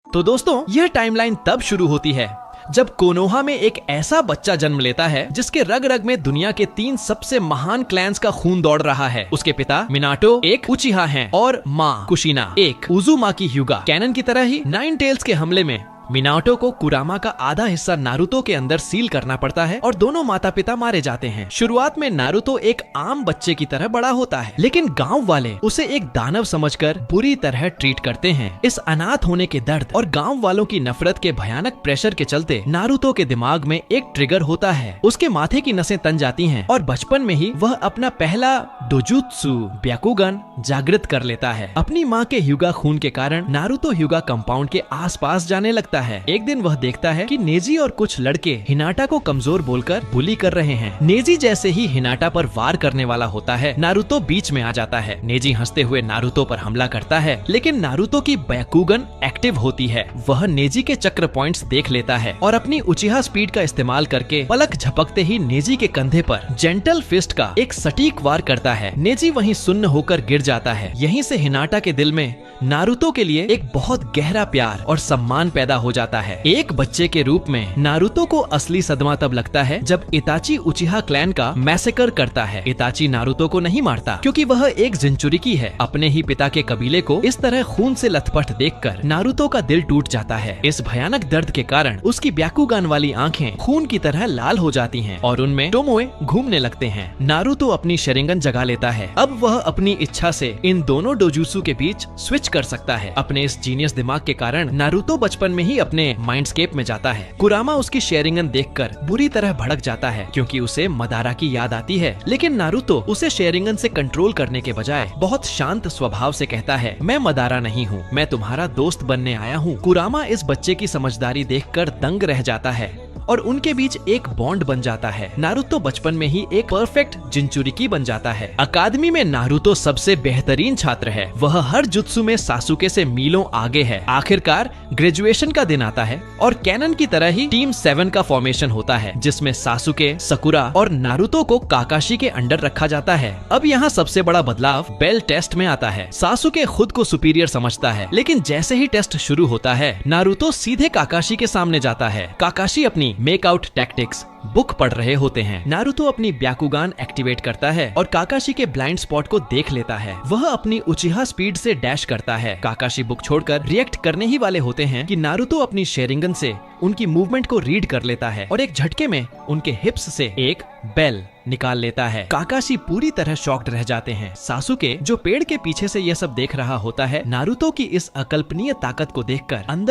तो दोस्तों, यह टाइमलाइन तब शुरू होती है जब कोनोहा में एक ऐसा बच्चा जन्म लेता है जिसके रग रग में दुनिया के 3 सबसे महान क्लैंस का खून दौड़ रहा है। उसके पिता मिनाटो एक उचिहा हैं और माँ कुशिना एक उजुमाकी hyuga। कैनन की तरह ही 9 टेल्स के हमले में मिनाटो को कुरामा का आधा हिस्सा नारुतो के अंदर सील करना पड़ता है और दोनों माता पिता मारे जाते हैं। शुरुआत में नारुतो एक आम बच्चे की तरह बड़ा होता है, लेकिन गांव वाले उसे एक दानव समझकर बुरी तरह ट्रीट करते हैं। इस अनाथ होने के दर्द और गांव वालों की नफरत के भयानक प्रेशर के चलते नारुतो के दिमाग में एक ट्रिगर होता है। उसके माथे की नसें तन जाती हैं और बचपन में ही वह अपना पहला डोजुत्सु ब्याकुगन जागृत कर लेता है। अपनी माँ के hyuga खून के कारण नारुतो hyuga कंपाउंड के आसपास जाने लगता है। एक दिन वह देखता है कि नेजी और कुछ लड़के हिनाटा को कमजोर बोलकर बुली कर रहे हैं। नेजी जैसे ही हिनाटा पर वार करने वाला होता है, नारुतो बीच में आ जाता है। नेजी हंसते हुए नारुतो पर हमला करता है, लेकिन नारुतो की ब्याकुगन एक्टिव होती है। वह नेजी के चक्र पॉइंट्स देख लेता है और अपनी उचिहा स्पीड का इस्तेमाल करके पलक झपकते ही नेजी के कंधे पर जेंटल फिस्ट का एक सटीक वार करता है। नेजी वहीं सुन्न होकर गिर जाता है। यहीं से हिनाटा के दिल में नारुतो के लिए एक बहुत गहरा प्यार और सम्मान पैदा हो जाता है। एक बच्चे के रूप में नारुतो को असली सदमा तब लगता है जब इताची उचिहा क्लैन का मैसेकर करता है। इताची नारुतो को नहीं मारता क्योंकि वह एक जिंचुरिकी है। अपने ही पिता के कबीले को इस तरह खून से लथपथ देखकर नारुतो का दिल टूट जाता है। इस भयानक दर्द के कारण उसकी ब्याकुगान वाली आंखें खून की तरह लाल हो जाती हैं और उनमें टोमोए घूमने लगते हैं। नारुतो अपनी शेरिंगन जगा लेता है। अब वह अपनी इच्छा से इन दोनों डोजुत्सु के बीच स्विच कर सकता है। अपने इस जीनियस दिमाग के कारण नारुतो बचपन में ही अपने माइंडस्केप में जाता है। कुरामा उसकी शेरिंगन देखकर बुरी तरह भड़क जाता है क्योंकि उसे मदारा की याद आती है, लेकिन नारुतो उसे शेरिंगन से कंट्रोल करने के बजाय बहुत शांत स्वभाव से कहता है, मैं मदारा नहीं हूँ, मैं तुम्हारा दोस्त बनने आया हूँ। कुरामा इस बच्चे की समझदारी देखकर दंग रह जाता है और उनके बीच एक बॉन्ड बन जाता है। नारुतो बचपन में ही एक परफेक्ट जिंचुरिकी बन जाता है। अकादमी में नारुतो सबसे बेहतरीन छात्र है। वह हर जुत्सु में सासुके से मीलों आगे है। आखिरकार ग्रेजुएशन का दिन आता है और कैनन की तरह ही टीम 7 का फॉर्मेशन होता है, जिसमें सासुके, सकुरा और नारुतो को काकाशी के अंडर रखा जाता है। अब यहाँ सबसे बड़ा बदलाव बेल टेस्ट में आता है। सासुके खुद को सुपीरियर समझता है, लेकिन जैसे ही टेस्ट शुरू होता है, नारुतो सीधे काकाशी के सामने जाता है। काकाशी अपनी मेक आउट टैक्टिक्स बुक पढ़ रहे होते हैं। नारुतो अपनी ब्याकुगान एक्टिवेट करता है और काकाशी के ब्लाइंड स्पॉट को देख लेता है। वह अपनी उचिहा स्पीड से डैश करता है। काकाशी बुक छोड़कर रिएक्ट करने ही वाले होते हैं कि नारुतो अपनी शेरिंगन से उनकी मूवमेंट को रीड कर लेता है और एक झटके में उनके हिप्स से एक बेल निकाल लेता है। काकाशी पूरी तरह शॉक्ड रह जाते हैं। सासुके, जो पेड़ के पीछे से यह सब देख रहा होता है, नारुतो की इस अकल्पनीय ताकत को देखकर अंदर